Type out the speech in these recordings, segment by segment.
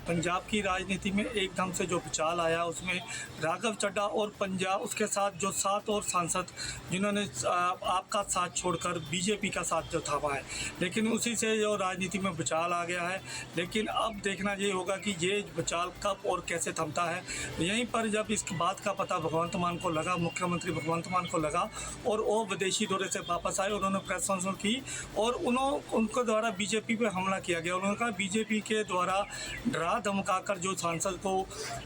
पंजाब की राजनीति में एकदम से जो भूचाल आया उसमें राघव चड्ढा और पंजाब उसके साथ जो 7 और सांसद जिन्होंने आपका साथ छोड़कर बीजेपी का साथ जो थामा है, लेकिन उसी से जो राजनीति में भूचाल आ गया है। लेकिन अब देखना ये होगा कि ये भूचाल कब और कैसे थमता है। यहीं पर जब इस बात का पता भगवंत मान को लगा, मुख्यमंत्री भगवंत मान को लगा और वो विदेशी दौरे से वापस आए, उन्होंने प्रेस कॉन्फ्रेंस की और उनके द्वारा बीजेपी पे हमला किया गया। उन्होंने कहा बीजेपी के द्वारा डरा धमकाकर जो सांसद को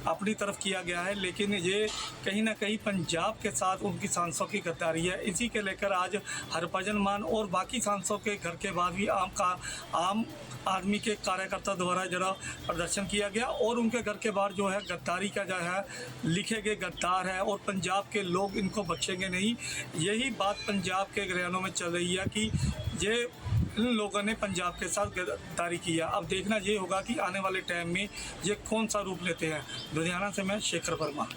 अपनी तरफ किया गया है, लेकिन ये कहीं ना कहीं पंजाब के साथ उनकी सांसदों की गद्दारी है। इसी के लेकर आज हरभजन मान और बाकी सांसदों के घर के बाद भी आम आदमी के कार्यकर्ता द्वारा जरा प्रदर्शन किया गया और उनके घर के बाहर जो है गद्दारी का जो है लिखे गए गद्दार है और पंजाब के लोग इनको बख्शेंगे नहीं। यही बात पंजाब के घरानों में चल रही है कि ये इन लोगों ने पंजाब के साथ गद्दारी किया। अब देखना ये होगा कि आने वाले टाइम में ये कौन सा रूप लेते हैं। लुधियाना से मैं शेखर वर्मा।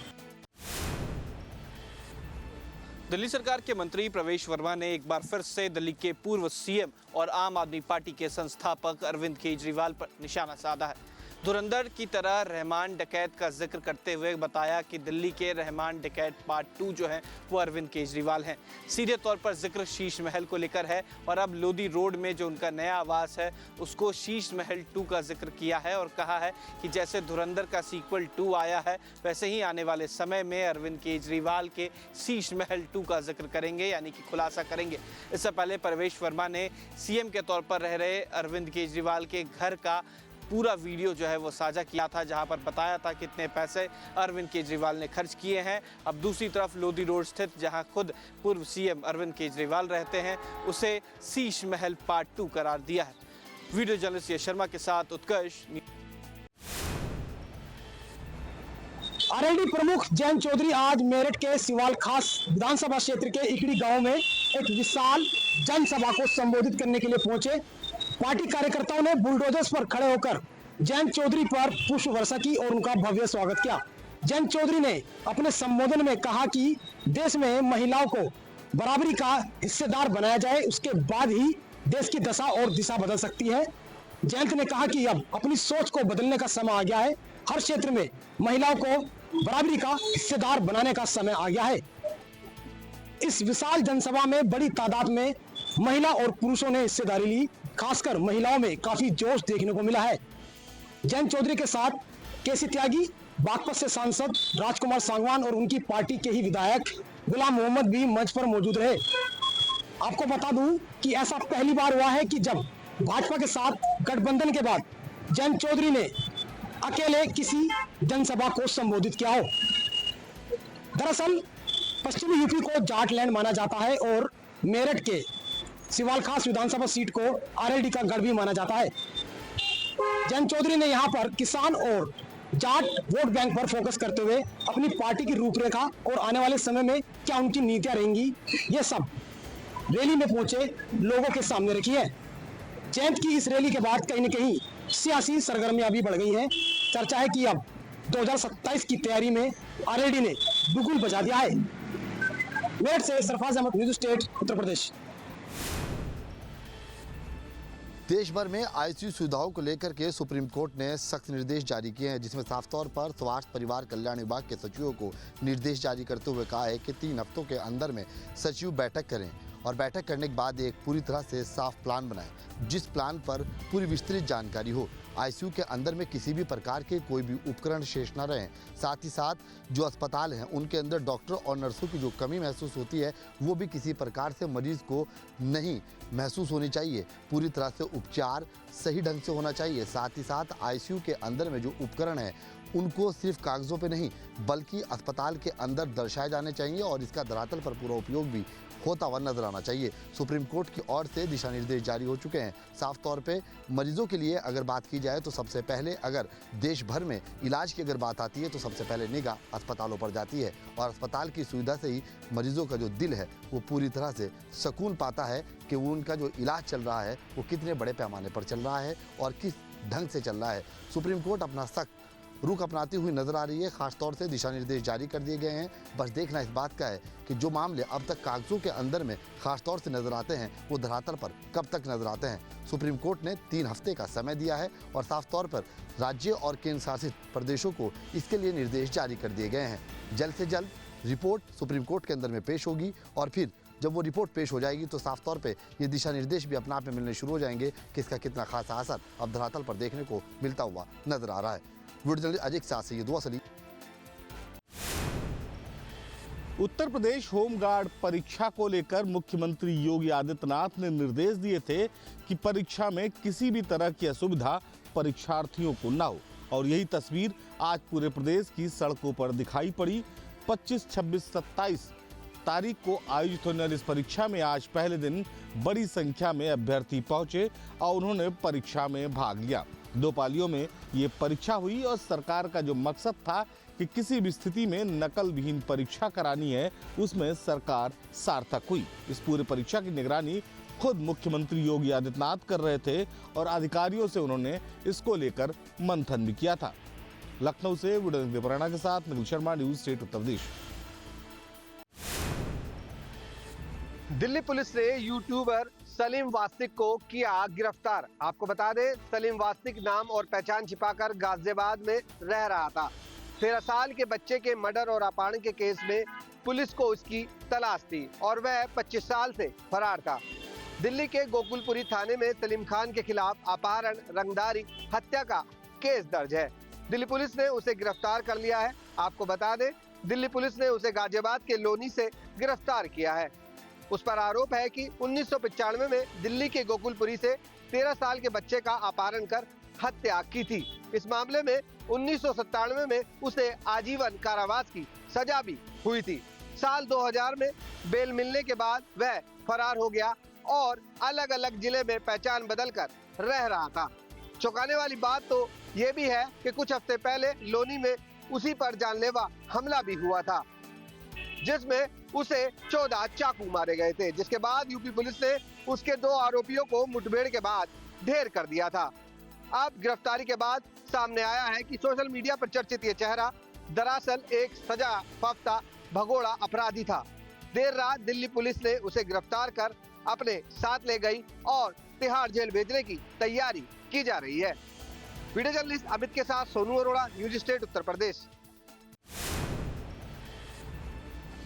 दिल्ली सरकार के मंत्री प्रवेश वर्मा ने एक बार फिर से दिल्ली के पूर्व सीएम और आम आदमी पार्टी के संस्थापक अरविंद केजरीवाल पर निशाना साधा है। धुरंधर की तरह रहमान डकैत का जिक्र करते हुए बताया कि दिल्ली के रहमान डकैत पार्ट 2 जो है वो अरविंद केजरीवाल हैं। सीधे तौर पर जिक्र शीश महल को लेकर है और अब लोधी रोड में जो उनका नया आवास है उसको शीश महल 2 का जिक्र किया है और कहा है कि जैसे धुरंधर का सीक्वल 2 आया है वैसे ही आने वाले समय में अरविंद केजरीवाल के शीश महल 2 का जिक्र करेंगे, यानी कि खुलासा करेंगे। इससे पहले प्रवेश वर्मा ने सीएम के तौर पर रह रहे अरविंद केजरीवाल के घर का पूरा वीडियो जो है वो साझा किया था, जहां पर बताया था कितने पैसे अरविंद केजरीवाल ने खर्च किए हैं। अब दूसरी तरफ लोधी रोड स्थित जहां खुद पूर्व सीएम अरविंद केजरीवाल रहते हैं उसे शीश महल पार्ट 2 करार दिया है। वीडियो जर्नलिस्ट यश शर्मा के साथ उत्कर्ष। आरएलडी प्रमुख जयंत चौधरी आज मेरठ के सिवाल खास विधानसभा क्षेत्र के इकड़ी गांव में एक विशाल जनसभा को संबोधित करने के लिए पहुंचे। पार्टी कार्यकर्ताओं ने बुलडोजर्स पर खड़े होकर जयंत चौधरी पर पुष्प वर्षा की और उनका भव्य स्वागत किया। जयंत चौधरी ने अपने संबोधन में कहा कि देश में महिलाओं को बराबरी का हिस्सेदार बनाया जाए, उसके बाद ही देश की दशा और दिशा बदल सकती है। जयंत ने कहा कि अब अपनी सोच को बदलने का समय आ गया है। हर क्षेत्र में महिलाओं को बराबरी का हिस्सेदार बनाने का समय आ गया है। इस विशाल जनसभा में बड़ी तादाद में महिला और पुरुषों ने हिस्सेदारी ली। खासकर महिलाओं में काफी जोश देखने को मिला है। जयंत चौधरी के साथ केसी त्यागी, बागपत से सांसद राजकुमार सांगवान और उनकी पार्टी के ही विधायक गुलाम मोहम्मद भी मंच पर मौजूद रहे। आपको बता दूं कि ऐसा पहली बार हुआ है कि जब भाजपा के साथ गठबंधन के बाद जयंत चौधरी ने अकेले किसी जनसभा को संबोधित किया हो। दरअसल पश्चिमी यूपी को जाट लैंड माना जाता है और मेरठ के सिवाल खास विधानसभा सीट को आरएलडी का गढ़ भी माना जाता है। जयंत चौधरी ने यहां पर किसान और जाट वोट बैंक पर फोकस करते हुए अपनी पार्टी की रूपरेखा और आने वाले समय में क्या उनकी नीतियां रहेंगी, ये सब रैली में पहुंचे लोगों के सामने रखी है। जयंत की इस रैली के बाद कहीं न कहीं सियासी सरगर्मियां भी बढ़ गई हैं। चर्चा है कि अब 2027 की तैयारी में आरएलडी ने बिगुल बजा दिया है। मेरठ से सरफराज अहमद, न्यूज़ स्टेट, उत्तर प्रदेश। देश भर में आईसीयू सुविधाओं को लेकर के सुप्रीम कोर्ट ने सख्त निर्देश जारी किए हैं, जिसमें साफ तौर पर स्वास्थ्य परिवार कल्याण विभाग के सचिवों को निर्देश जारी करते हुए कहा है कि 3 हफ्तों के अंदर में सचिव बैठक करें और बैठक करने के बाद एक पूरी तरह से साफ प्लान बनाएं, जिस प्लान पर पूरी विस्तृत जानकारी हो। आईसीयू के अंदर में किसी भी प्रकार के कोई भी उपकरण शेष न रहें। साथ ही साथ जो अस्पताल हैं उनके अंदर डॉक्टर और नर्सों की जो कमी महसूस होती है वो भी किसी प्रकार से मरीज को नहीं महसूस होनी चाहिए। पूरी तरह से उपचार सही ढंग से होना चाहिए। साथ ही साथ आईसीयू के अंदर में जो उपकरण हैं उनको सिर्फ कागज़ों पे नहीं बल्कि अस्पताल के अंदर दर्शाए जाने चाहिए और इसका धरातल पर पूरा उपयोग भी होता हुआ नजर आना चाहिए। सुप्रीम कोर्ट की ओर से दिशा निर्देश जारी हो चुके हैं। साफ तौर पे मरीजों के लिए अगर बात की जाए तो सबसे पहले अगर देश भर में इलाज की अगर बात आती है तो सबसे पहले निगाह अस्पतालों पर जाती है और अस्पताल की सुविधा से ही मरीजों का जो दिल है वो पूरी तरह से सुकून पाता है कि वो उनका जो इलाज चल रहा है वो कितने बड़े पैमाने पर चल रहा है और किस ढंग से चल रहा है। सुप्रीम कोर्ट अपना सख्त रुख अपनाती हुई नजर आ रही है। खासतौर से दिशा निर्देश जारी कर दिए गए हैं। बस देखना इस बात का है कि जो मामले अब तक कागजों के अंदर में खासतौर से नजर आते हैं वो धरातल पर कब तक नजर आते हैं। सुप्रीम कोर्ट ने 3 हफ्ते का समय दिया है और साफ तौर पर राज्य और केंद्र शासित प्रदेशों को इसके लिए निर्देश जारी कर दिए गए हैं। जल्द से जल्द रिपोर्ट सुप्रीम कोर्ट के अंदर में पेश होगी और फिर जब वो रिपोर्ट पेश हो जाएगी तो साफ तौर पे ये दिशा निर्देश भी अपने आप में मिलने शुरू हो जाएंगे कि इसका कितना खासा असर अब धरातल पर देखने को मिलता हुआ नजर आ रहा है। वीडियो जर्नलिस्ट अजय के साथ से ये दुआ सली। उत्तर प्रदेश होमगार्ड परीक्षा को लेकर मुख्यमंत्री योगी आदित्यनाथ ने निर्देश दिए थे कि परीक्षा में किसी भी तरह की असुविधा परीक्षार्थियों को न हो और यही तस्वीर आज पूरे प्रदेश की सड़कों पर दिखाई पड़ी। 25, 26, 27 तारीख को आयोजित होने वाली इस परीक्षा में आज पहले दिन बड़ी संख्या में अभ्यर्थी पहुंचे और उन्होंने परीक्षा में भाग लिया। 2 पालियों में ये परीक्षा हुई और सरकार का जो मकसद था कि किसी भी स्थिति में नकल विहीन परीक्षा करानी है, उसमें सरकार सार्थक हुई। इस पूरी परीक्षा की निगरानी खुद मुख्यमंत्री योगी आदित्यनाथ कर रहे थे और अधिकारियों से उन्होंने इसको लेकर मंथन भी किया था। लखनऊ से वीडियो दीपराणा के साथ Nikhil Sharma, news state Uttar Pradesh. Delhi police ने यूट्यूबर सलीम वास्तिक को किया गिरफ्तार। आपको बता दें, सलीम वास्तिक नाम और पहचान छिपाकर गाजियाबाद में रह रहा था। 13 साल के बच्चे के मर्डर और अपहरण के केस में पुलिस को उसकी तलाश थी और वह 25 साल से फरार था। दिल्ली के गोकुलपुरी थाने में सलीम खान के खिलाफ अपहरण, रंगदारी, हत्या का केस दर्ज है। दिल्ली पुलिस ने उसे गिरफ्तार कर लिया है। आपको बता दें, दिल्ली पुलिस ने उसे गाजियाबाद के लोनी से गिरफ्तार किया है। उस पर आरोप है कि 1995 में दिल्ली के गोकुलपुरी से 13 साल के बच्चे का अपहरण कर हत्या की थी। इस मामले में 1997 में उसे आजीवन कारावास की सजा भी हुई थी। साल 2000 में बेल मिलने के बाद वह फरार हो गया और अलग अलग जिले में पहचान बदलकर रह रहा था। चौंकाने वाली बात तो ये भी है कि कुछ हफ्ते पहले लोनी में उसी पर जानलेवा हमला भी हुआ था, जिसमें उसे 14 चाकू मारे गए थे, जिसके बाद यूपी पुलिस ने उसके 2 आरोपियों को मुठभेड़ के बाद ढेर कर दिया था। अब गिरफ्तारी के बाद सामने आया है कि सोशल मीडिया पर चर्चित ये चेहरा दरअसल एक सजा याफ्ता भगोड़ा अपराधी था। देर रात दिल्ली पुलिस ने उसे गिरफ्तार कर अपने साथ ले गई और तिहाड़ जेल भेजने की तैयारी की जा रही है। वीडियो जर्नलिस्ट अमित के साथ सोनू अरोड़ा, न्यूज स्टेट उत्तर प्रदेश।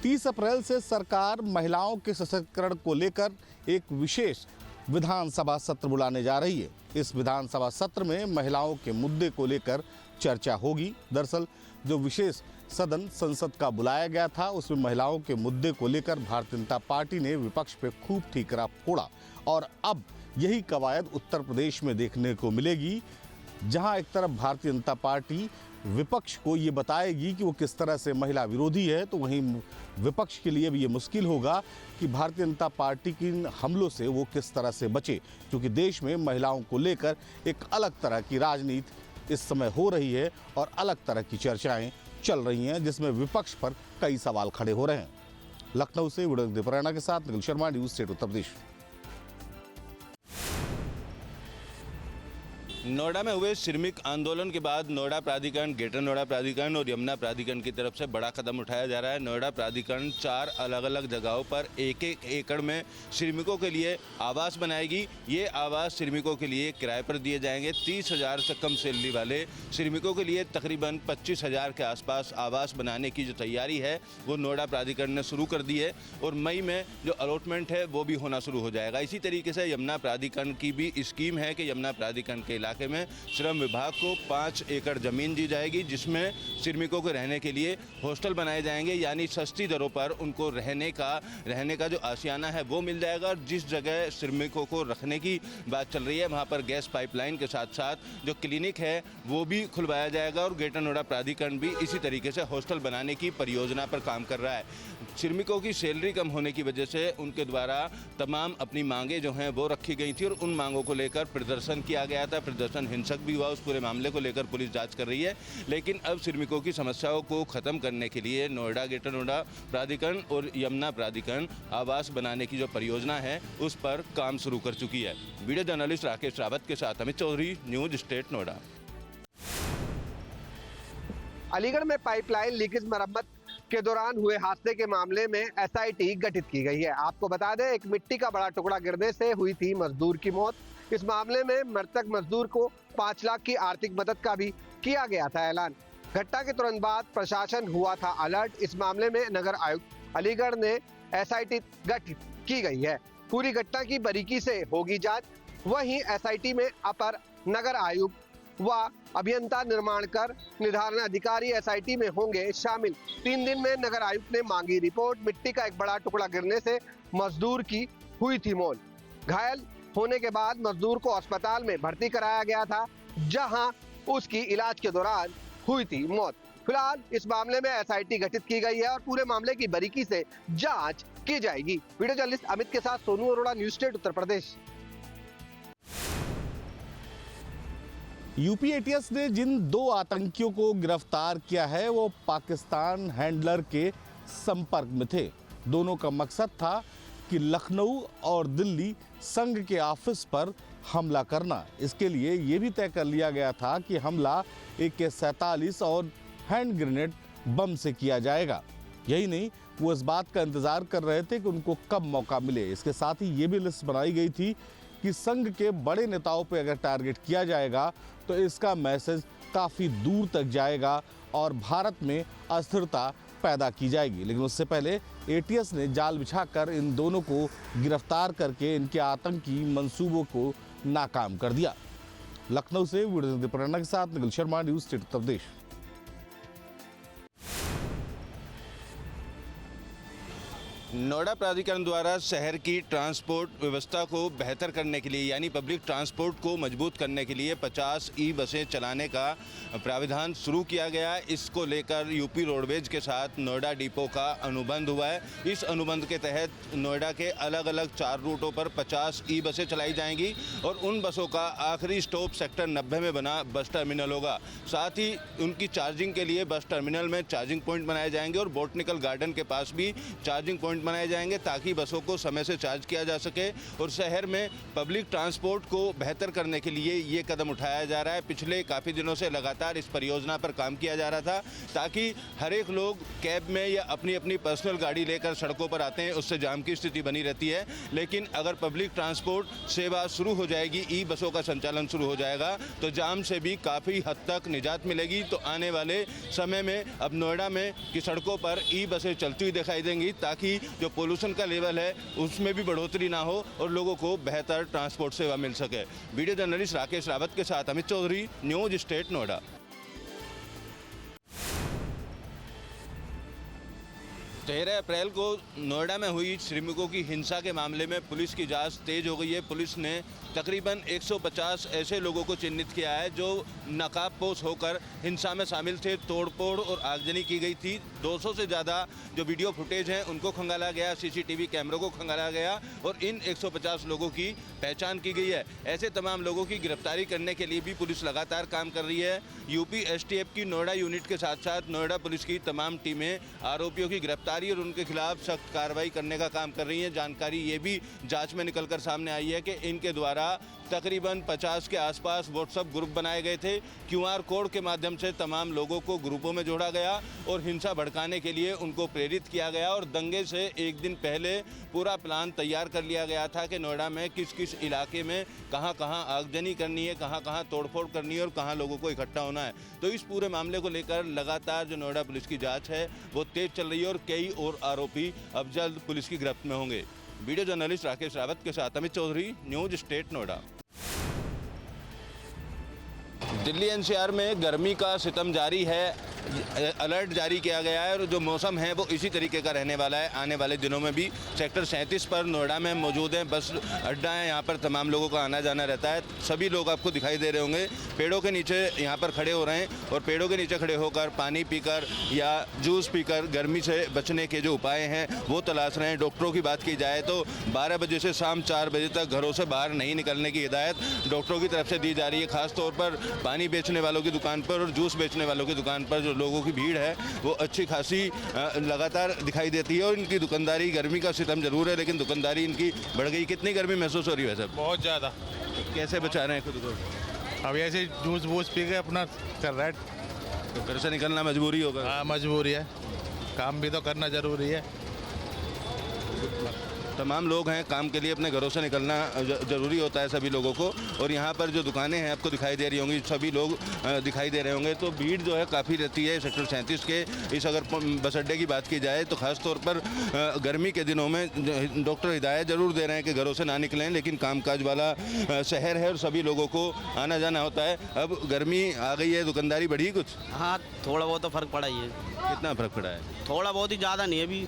30 अप्रैल से सरकार महिलाओं के सशक्तिकरण को लेकर एक विशेष विधानसभा सत्र बुलाने जा रही है। इस विधानसभा सत्र में महिलाओं के मुद्दे को लेकर चर्चा होगी। दरअसल जो विशेष सदन संसद का बुलाया गया था, उसमें महिलाओं के मुद्दे को लेकर भारतीय जनता पार्टी ने विपक्ष पे खूब ठीकरा फोड़ा और अब यही कवायद उत्तर प्रदेश में देखने को मिलेगी, जहां एक तरफ भारतीय जनता पार्टी विपक्ष को ये बताएगी कि वो किस तरह से महिला विरोधी है, तो वहीं विपक्ष के लिए भी ये मुश्किल होगा कि भारतीय जनता पार्टी की हमलों से वो किस तरह से बचे, क्योंकि देश में महिलाओं को लेकर एक अलग तरह की राजनीति इस समय हो रही है और अलग तरह की चर्चाएं चल रही हैं, जिसमें विपक्ष पर कई सवाल खड़े हो रहे हैं। लखनऊ से वीडियो दीपराणा के साथ निखिल शर्मा, न्यूज स्टेट उत्तर प्रदेश। नोएडा में हुए श्रमिक आंदोलन के बाद नोएडा प्राधिकरण, ग्रेटर नोएडा प्राधिकरण और यमुना प्राधिकरण की तरफ से बड़ा कदम उठाया जा रहा है। नोएडा प्राधिकरण 4 अलग अलग जगहों पर 1-1 एकड़ में श्रमिकों के लिए आवास बनाएगी। ये आवास श्रमिकों के लिए किराए पर दिए जाएंगे। 30,000 से कम सैलरी वाले श्रमिकों के लिए तकरीबन 25,000 के आसपास आवास बनाने की जो तैयारी है वो नोएडा प्राधिकरण ने शुरू कर दी है और मई में जो अलॉटमेंट है वो भी होना शुरू हो जाएगा। इसी तरीके से यमुना प्राधिकरण की भी स्कीम है कि यमुना प्राधिकरण के इलाके में श्रम विभाग को 5 एकड़ जमीन दी जाएगी, जिसमें श्रमिकों को रहने के लिए हॉस्टल बनाए जाएंगे, यानी सस्ती दरों पर उनको रहने का जो आशियाना है वो मिल जाएगा। और जिस जगह श्रमिकों को रखने की बात चल रही है वहाँ पर गैस पाइपलाइन के साथ साथ जो क्लिनिक है वो भी खुलवाया जाएगा और ग्रेटर नोएडा प्राधिकरण भी इसी तरीके से हॉस्टल बनाने की परियोजना पर काम कर रहा है। श्रमिकों की सैलरी कम होने की वजह से उनके द्वारा तमाम अपनी मांगे जो हैं वो रखी गई थी और उन मांगों को लेकर प्रदर्शन किया गया था। प्रदर्शन हिंसक भी हुआ। उस पूरे मामले को लेकर पुलिस जांच कर रही है, लेकिन अब श्रमिकों की समस्याओं को खत्म करने के लिए नोएडा, ग्रेटर नोएडा प्राधिकरण और यमुना प्राधिकरण आवास बनाने की जो परियोजना है उस पर काम शुरू कर चुकी है। वीडियो जर्नलिस्ट राकेश रावत के साथ अमित चौधरी, न्यूज स्टेट नोएडा। अलीगढ़ में पाइपलाइन लीकेज मरम्मत के दौरान हुए हादसे के मामले में एसआईटी गठित की गई है। आपको बता दें, एक मिट्टी का बड़ा टुकड़ा गिरने से हुई थी मजदूर की मौत। इस मामले में मृतक मजदूर को 5 लाख की आर्थिक मदद का भी किया गया था ऐलान। घटना के तुरंत बाद प्रशासन हुआ था अलर्ट। इस मामले में नगर आयुक्त अलीगढ़ ने एसआईटी गठित की गई है। पूरी घटना की बारीकी से होगी जांच। वहीं एसआईटी में अपर नगर आयुक्त व अभियंता निर्माण कर निर्धारण अधिकारी एसआईटी में होंगे शामिल। 3 दिन में नगर आयुक्त ने मांगी रिपोर्ट। मिट्टी का एक बड़ा टुकड़ा गिरने से मजदूर की हुई थी मौत। घायल होने के बाद मजदूर को अस्पताल में भर्ती कराया गया था, जहां उसकी इलाज के दौरान हुई थी मौत। फिलहाल इस मामले में एसआईटी गठित की गई है और पूरे मामले की बारीकी से जांच की जाएगी। वीडियो जर्नलिस्ट अमित के साथ Sonu Arora, news state Uttar Pradesh. UP ATS ने जिन 2 आतंकियों को गिरफ्तार किया है वो पाकिस्तान हैंडलर के संपर्क में थे। दोनों का मकसद था कि लखनऊ और दिल्ली संघ के ऑफिस पर हमला करना। इसके लिए ये भी तय कर लिया गया था कि हमला AK-47 और हैंड ग्रेनेड बम से किया जाएगा। यही नहीं, वो इस बात का इंतजार कर रहे थे कि उनको कब मौका मिले। इसके साथ ही ये भी लिस्ट बनाई गई थी कि संघ के बड़े नेताओं पे अगर टारगेट किया जाएगा तो इसका मैसेज काफ़ी दूर तक जाएगा और भारत में अस्थिरता पैदा की जाएगी। लेकिन उससे पहले एटीएस ने जाल बिछाकर इन दोनों को गिरफ्तार करके इनके आतंकी मंसूबों को नाकाम कर दिया। लखनऊ से वीडियो प्रेरणा के साथ निखिल शर्मा, न्यूज स्टेट उत्तर प्रदेश। नोएडा प्राधिकरण द्वारा शहर की ट्रांसपोर्ट व्यवस्था को बेहतर करने के लिए यानी पब्लिक ट्रांसपोर्ट को मजबूत करने के लिए 50 ई बसें चलाने का प्राविधान शुरू किया गया है। इसको लेकर यूपी रोडवेज के साथ नोएडा डिपो का अनुबंध हुआ है। इस अनुबंध के तहत नोएडा के अलग अलग 4 रूटों पर 50 ई बसें चलाई जाएंगी और उन बसों का आखिरी स्टॉप सेक्टर 90 में बना बस टर्मिनल होगा। साथ ही उनकी चार्जिंग के लिए बस टर्मिनल में चार्जिंग पॉइंट बनाए जाएंगे और बोटनिकल गार्डन के पास भी चार्जिंग पॉइंट बनाए जाएंगे ताकि बसों को समय से चार्ज किया जा सके। और शहर में पब्लिक ट्रांसपोर्ट को बेहतर करने के लिए ये कदम उठाया जा रहा है। पिछले काफ़ी दिनों से लगातार इस परियोजना पर काम किया जा रहा था ताकि हर एक लोग कैब में या अपनी अपनी पर्सनल गाड़ी लेकर सड़कों पर आते हैं, उससे जाम की स्थिति बनी रहती है। लेकिन अगर पब्लिक ट्रांसपोर्ट सेवा शुरू हो जाएगी, ई बसों का संचालन शुरू हो जाएगा तो जाम से भी काफ़ी हद तक निजात मिलेगी। तो आने वाले समय में अब नोएडा में की सड़कों पर ई बसें चलती हुई दिखाई देंगी ताकि जो पोल्यूशन का लेवल है उसमें भी बढ़ोतरी ना हो और लोगों को बेहतर ट्रांसपोर्ट सेवा मिल सके। वीडियो जर्नलिस्ट राकेश रावत के साथ अमित चौधरी, न्यूज स्टेट नोएडा। 13 अप्रैल को नोएडा में हुई श्रमिकों की हिंसा के मामले में पुलिस की जांच तेज हो गई है। पुलिस ने तकरीबन 150 ऐसे लोगों को चिन्हित किया है जो नकाबपोश होकर हिंसा में शामिल थे। तोड़फोड़ और आगजनी की गई थी। 200 से ज़्यादा जो वीडियो फुटेज हैं उनको खंगाला गया, सीसीटीवी कैमरों को खंगाला गया और इन 150 लोगों की पहचान की गई है। ऐसे तमाम लोगों की गिरफ्तारी करने के लिए भी पुलिस लगातार काम कर रही है। यूपी एसटीएफ की नोएडा यूनिट के साथ साथ नोएडा पुलिस की तमाम टीमें आरोपियों की गिरफ्तारी और उनके खिलाफ सख्त कार्रवाई करने का काम कर रही हैं। जानकारी ये भी जांच में निकलकर सामने आई है कि इनके द्वारा तकरीबन 50 के आसपास व्हाट्सएप ग्रुप बनाए गए थे। QR कोड के माध्यम से तमाम लोगों को ग्रुपों में जोड़ा गया और हिंसा भड़काने के लिए उनको प्रेरित किया गया और दंगे से एक दिन पहले पूरा प्लान तैयार कर लिया गया था कि नोएडा में किस किस इलाके में कहां कहां आगजनी करनी है, कहां कहां तोड़फोड़ करनी है और कहां लोगों को इकट्ठा होना है। तो इस पूरे मामले को लेकर लगातार जो नोएडा पुलिस की जाँच है वो तेज चल रही है और कई और आरोपी अब जल्द पुलिस की गिरफ्त में होंगे। वीडियो जर्नलिस्ट राकेश रावत के साथ Amit Chaudhary, news state Noida. Delhi NCR में गर्मी का सितम जारी है। अलर्ट जारी किया गया है और जो मौसम है वो इसी तरीके का रहने वाला है आने वाले दिनों में भी। सेक्टर 37 पर नोएडा में मौजूद है, बस अड्डा है, यहाँ पर तमाम लोगों का आना जाना रहता है। सभी लोग आपको दिखाई दे रहे होंगे पेड़ों के नीचे यहाँ पर खड़े हो रहे हैं और पेड़ों के नीचे खड़े होकर पानी पीकर या जूस पीकर गर्मी से बचने के जो उपाय हैं वो तलाश रहे हैं। डॉक्टरों की बात की जाए तो 12 बजे से शाम 4 बजे तक घरों से बाहर नहीं निकलने की हिदायत डॉक्टरों की तरफ से दी जा रही है। खासतौर पर पानी बेचने वालों की दुकान पर और जूस बेचने वालों की दुकान पर जो लोगों की भीड़ है वो अच्छी खासी लगातार दिखाई देती है और इनकी दुकानदारी, गर्मी का सितम जरूर है लेकिन दुकानदारी इनकी बढ़ गई। कितनी गर्मी महसूस हो रही है सर? बहुत ज़्यादा। कैसे बचा रहे हैं खुद को? अब ऐसे जूस वूस पी के अपना कर रहा है तो घर से निकलना मजबूरी होगा। हाँ मजबूरी है, काम भी तो करना जरूरी है। तमाम लोग हैं, काम के लिए अपने घरों से निकलना ज़रूरी होता है सभी लोगों को। और यहाँ पर जो दुकानें हैं आपको दिखाई दे रही होंगी, सभी लोग दिखाई दे रहे होंगे। तो भीड़ जो है काफ़ी रहती है सेक्टर 37 के इस अगर बस अड्डे की बात की जाए तो ख़ास तौर पर गर्मी के दिनों में डॉक्टर हिदायत ज़रूर दे रहे हैं कि घरों से ना निकलें, लेकिन कामकाज वाला शहर है और सभी लोगों को आना जाना होता है। अब गर्मी आ गई है, दुकानदारी बढ़ी कुछ? हाँ थोड़ा बहुत तो फ़र्क पड़ा ही है। कितना फ़र्क पड़ा है? थोड़ा बहुत ही, ज़्यादा नहीं है। अभी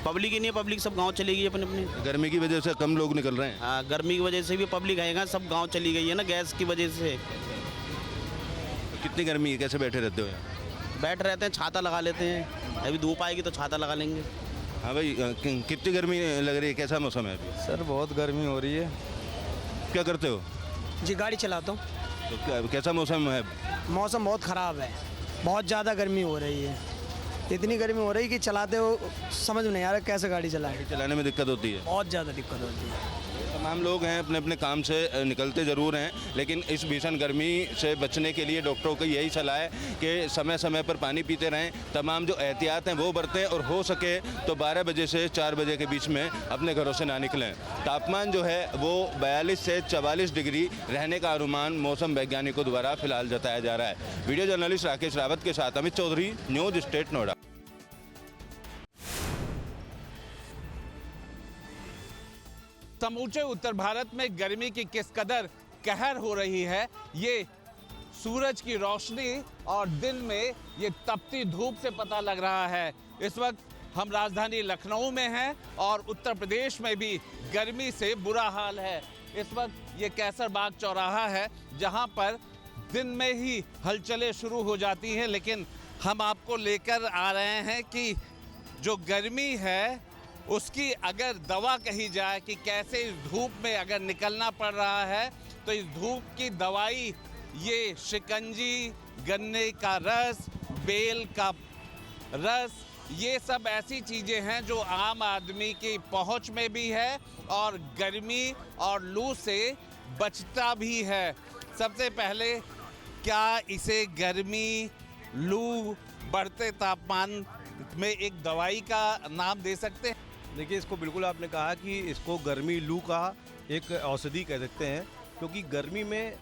पब्लिक ही नहीं है, पब्लिक सब गांव चली गई अपने अपने। गर्मी की वजह से कम लोग निकल रहे हैं। हाँ गर्मी की वजह से भी पब्लिक आएगा, सब गांव चली गई है ना गैस की वजह से। कितनी गर्मी है, कैसे बैठे रहते हो यहाँ? बैठ रहते हैं, छाता लगा लेते हैं। अभी धूप आएगी तो छाता लगा लेंगे। हाँ भाई, कितनी गर्मी लग रही है, कैसा मौसम है अभी? सर बहुत गर्मी हो रही है। क्या करते हो? जी गाड़ी चलाता हूँ। तो कैसा मौसम है? मौसम बहुत ख़राब है, बहुत ज़्यादा गर्मी हो रही है। इतनी गर्मी हो रही है कि चलाते हो समझ में नहीं आ रहा कैसे गाड़ी चलाएं। चलाने में दिक्कत होती है, बहुत ज़्यादा दिक्कत होती है। तमाम लोग हैं अपने अपने काम से निकलते ज़रूर हैं, लेकिन इस भीषण गर्मी से बचने के लिए डॉक्टरों की यही सलाह है कि समय समय पर पानी पीते रहें, तमाम जो एहतियात हैं वो बरतें और हो सके तो 12 बजे से 4 बजे के बीच में अपने घरों से ना निकलें। तापमान जो है वो 42 से 44 डिग्री रहने का अनुमान मौसम वैज्ञानिकों द्वारा फिलहाल जताया जा रहा है। वीडियो जर्नलिस्ट राकेश रावत के साथ अमित चौधरी, न्यूज़ स्टेट नोएडा। समूचे उत्तर भारत में गर्मी की किस कदर कहर हो रही है, ये सूरज की रोशनी और दिन में ये तपती धूप से पता लग रहा है। इस वक्त हम राजधानी लखनऊ में हैं और उत्तर प्रदेश में भी गर्मी से बुरा हाल है। इस वक्त ये कैसरबाग चौराहा है जहां पर दिन में ही हलचलें शुरू हो जाती हैं, लेकिन हम आपको लेकर आ रहे हैं कि जो गर्मी है उसकी अगर दवा कही जाए कि कैसे इस धूप में अगर निकलना पड़ रहा है, तो इस धूप की दवाई ये शिकंजी, गन्ने का रस, बेल का रस, ये सब ऐसी चीज़ें हैं जो आम आदमी की पहुंच में भी है और गर्मी और लू से बचता भी है। सबसे पहले क्या इसे गर्मी, लू, बढ़ते तापमान में एक दवाई का नाम दे सकते हैं? देखिए इसको बिल्कुल आपने कहा कि इसको गर्मी लू का एक औषधि कह सकते हैं, क्योंकि गर्मी में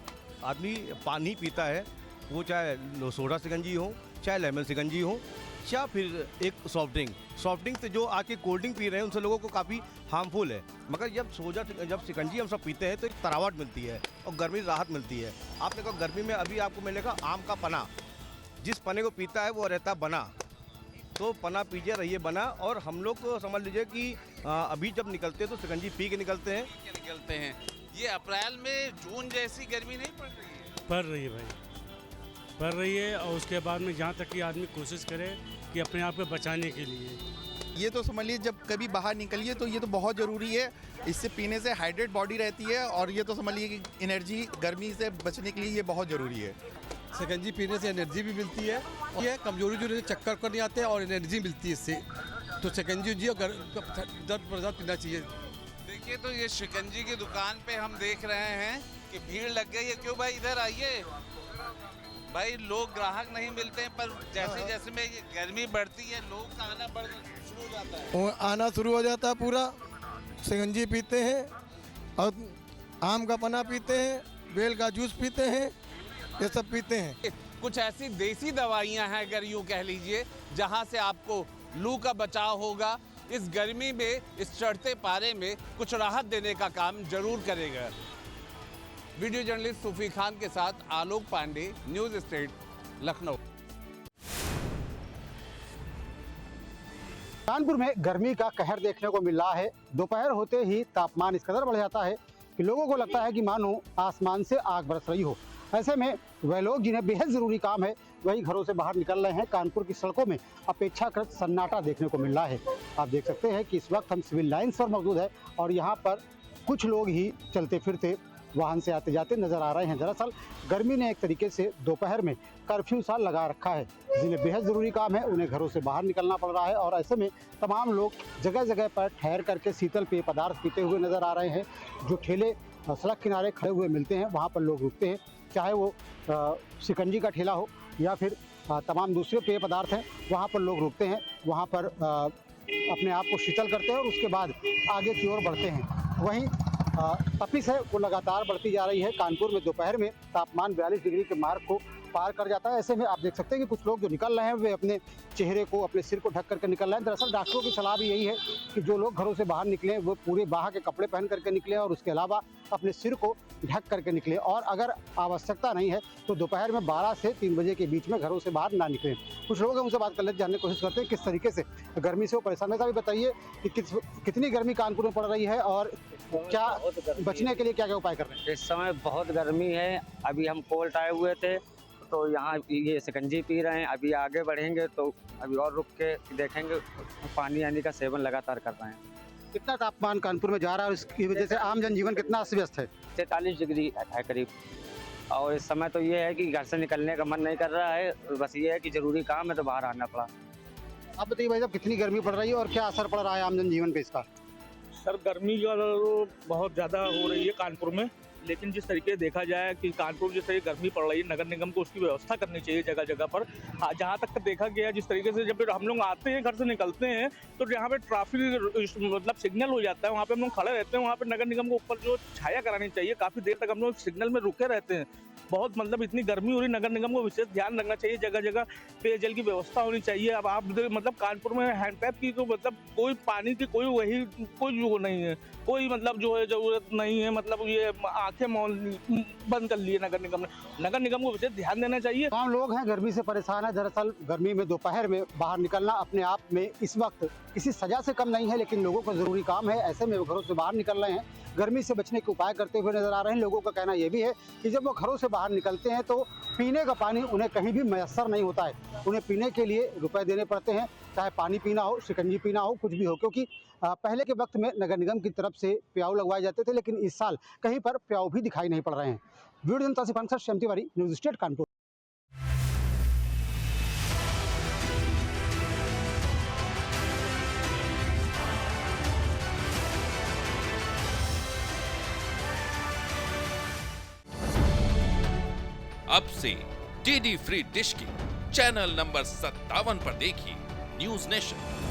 आदमी पानी पीता है, वो चाहे सोडा शिकंजी हो, चाहे लेमन शिकंजी हो, या फिर एक सॉफ्ट ड्रिंक से जो आके कोल्ड ड्रिंक पी रहे हैं उनसे लोगों को काफ़ी हार्मफुल है। मगर जब शिकंजी हम सब पीते हैं तो एक तरावट मिलती है और गर्मी राहत मिलती है। आपने कहा गर्मी में अभी आपको मिलेगा आम का पना, जिस पने को पीता है वो रहता बना, तो पना पीजिए रहिए बना। और हम लोग को समझ लीजिए कि अभी जब निकलते हैं तो शिकंजी पी के निकलते हैं। ये अप्रैल में जून जैसी गर्मी नहीं पड़ रही है? पड़ रही है भाई, पड़ रही है। और उसके बाद में जहाँ तक कि आदमी कोशिश करे कि अपने आप को बचाने के लिए, ये तो समझ लीजिए जब कभी बाहर निकलिए तो ये तो बहुत ज़रूरी है। इससे पीने से हाइड्रेट बॉडी रहती है और ये तो समझ लीजिए कि एनर्जी गर्मी से बचने के लिए ये बहुत ज़रूरी है। शिकंजी पीने से एनर्जी भी मिलती है, ये कमजोरी जो चक्कर कर नहीं आते और एनर्जी मिलती है इससे, तो शिकंजी जी दर्द बर्दाश्त पीना चाहिए। देखिए तो ये शिकंजी की दुकान पे हम देख रहे हैं कि भीड़ लग गई है। क्यों भाई, इधर आइए भाई। लोग ग्राहक नहीं मिलते हैं, पर जैसे जैसे में ये गर्मी बढ़ती है लोग का आना शुरू हो जाता है। आना शुरू हो जाता है पूरा। शिकंजी पीते हैं और आम का पना पीते हैं, बेल का जूस पीते हैं, ये सब पीते हैं। कुछ ऐसी देसी दवाइयां हैं अगर यूँ कह लीजिए, जहां से आपको लू का बचाव होगा। इस गर्मी में, इस चढ़ते पारे में कुछ राहत देने का काम जरूर करेगा। वीडियो जर्नलिस्ट सूफी खान के साथ आलोक पांडे, न्यूज़ स्टेट, लखनऊ। कानपुर में गर्मी का कहर देखने को मिल रहा है। दोपहर होते ही तापमान इस कदर बढ़ जाता है कि लोगों को लगता है कि मानो आसमान से आग बरस रही हो। ऐसे में वह लोग जिन्हें बेहद ज़रूरी काम है वही घरों से बाहर निकल रहे हैं। कानपुर की सड़कों में अपेक्षाकृत सन्नाटा देखने को मिल रहा है। आप देख सकते हैं कि इस वक्त हम सिविल लाइन्स पर मौजूद है और यहाँ पर कुछ लोग ही चलते फिरते वाहन से आते जाते नजर आ रहे हैं। दरअसल गर्मी ने एक तरीके से दोपहर में कर्फ्यू सा लगा रखा है। जिन्हें बेहद ज़रूरी काम है उन्हें घरों से बाहर निकलना पड़ रहा है और ऐसे में तमाम लोग जगह जगह पर ठहर करके शीतल पेय पदार्थ पीते हुए नजर आ रहे हैं। जो ठेले सड़क किनारे खड़े हुए मिलते हैं वहाँ पर लोग रुकते हैं, चाहे वो शिकंजी का ठेला हो या फिर तमाम दूसरे पेय पदार्थ हैं वहाँ पर लोग रुकते हैं, वहाँ पर अपने आप को शीतल करते हैं और उसके बाद आगे की ओर बढ़ते हैं। वहीं तपिश है वो लगातार बढ़ती जा रही है। कानपुर में दोपहर में तापमान 42 डिग्री के मार्क को पार कर जाता है। ऐसे में आप देख सकते हैं कि कुछ लोग जो निकल रहे हैं वे अपने चेहरे को, अपने सिर को ढक करके निकल रहे हैं। दरअसल डॉक्टरों की सलाह भी यही है कि जो लोग घरों से बाहर निकलें वो पूरे बाह के कपड़े पहन करके निकलें और उसके अलावा अपने सिर को ढक करके निकलें, और अगर आवश्यकता नहीं है तो दोपहर में 12 से 3 बजे के बीच में घरों से बाहर ना निकलें। कुछ लोग हैं उनसे बात कर लेते, जानने की कोशिश करते हैं किस तरीके से गर्मी से वो परेशान है। साहब बताइए कि कितनी गर्मी कानपुर में पड़ रही है और क्या बचने के लिए क्या क्या उपाय कर रहे हैं? इस समय बहुत गर्मी है। अभी हम कोल्ट आए हुए थे तो यहाँ ये शिकंजी पी रहे हैं। अभी आगे बढ़ेंगे तो अभी और रुक के देखेंगे। पानी आने का सेवन लगातार कर रहे हैं। कितना तापमान कानपुर में जा रहा है और इसकी वजह से आम जनजीवन कितना अस्त व्यस्त है? 43 डिग्री है करीब। और इस समय तो ये है कि घर से निकलने का मन नहीं कर रहा है, बस ये है कि जरूरी काम है तो बाहर आना पड़ा। आप बताइए भाई साहब, कितनी गर्मी पड़ रही है और क्या असर पड़ रहा है आम जनजीवन पे इसका? सर गर्मी जो बहुत ज़्यादा हो रही है कानपुर में, लेकिन जिस तरीके देखा जाए कि कानपुर जिस तरीके गर्मी पड़ रही है, नगर निगम को उसकी व्यवस्था करनी चाहिए जगह जगह पर। हाँ, जहाँ तक देखा गया जिस तरीके से जब हम लोग आते हैं घर से निकलते हैं तो जहाँ पे ट्रैफिक मतलब सिग्नल हो जाता है वहाँ पे हम लोग खड़े रहते हैं। वहाँ पे नगर निगम को ऊपर जो छाया करानी चाहिए, काफ़ी देर तक हम लोग सिग्नल में रुके रहते हैं। बहुत मतलब इतनी गर्मी हो रही, नगर निगम को विशेष ध्यान रखना चाहिए। जगह जगह पेयजल की व्यवस्था होनी चाहिए। अब आप मतलब कानपुर में हैंडपैप की तो मतलब कोई पानी की कोई जो नहीं है, कोई मतलब जो है ज़रूरत नहीं है। मतलब ये आंखें बंद कर लिए नगर निगम ने। नगर निगम को विशेष ध्यान देना चाहिए। तमाम लोग हैं गर्मी से परेशान है। दरअसल गर्मी में दोपहर में बाहर निकलना अपने आप में इस वक्त किसी सजा से कम नहीं है, लेकिन लोगों को ज़रूरी काम है। ऐसे में वो घरों से बाहर निकल रहे हैं, गर्मी से बचने के उपाय करते हुए नजर आ रहे हैं। लोगों का कहना यह भी है कि जब वो घरों से बाहर निकलते हैं तो पीने का पानी उन्हें कहीं भी मैसर नहीं होता है। उन्हें पीने के लिए रुपए देने पड़ते हैं, चाहे पानी पीना हो, शिकंजी पीना हो, कुछ भी हो। क्योंकि पहले के वक्त में नगर निगम की तरफ से प्याऊ लगवाए जाते थे, लेकिन इस साल कहीं पर प्याऊ भी दिखाई नहीं पड़ रहे हैं। वीडियो जनता से 65 श्याम तिवारी, न्यूज़ स्टेट कानपुर। अब से डीडी फ्री डिश की चैनल नंबर 57 पर देखिए न्यूज़ नेशन।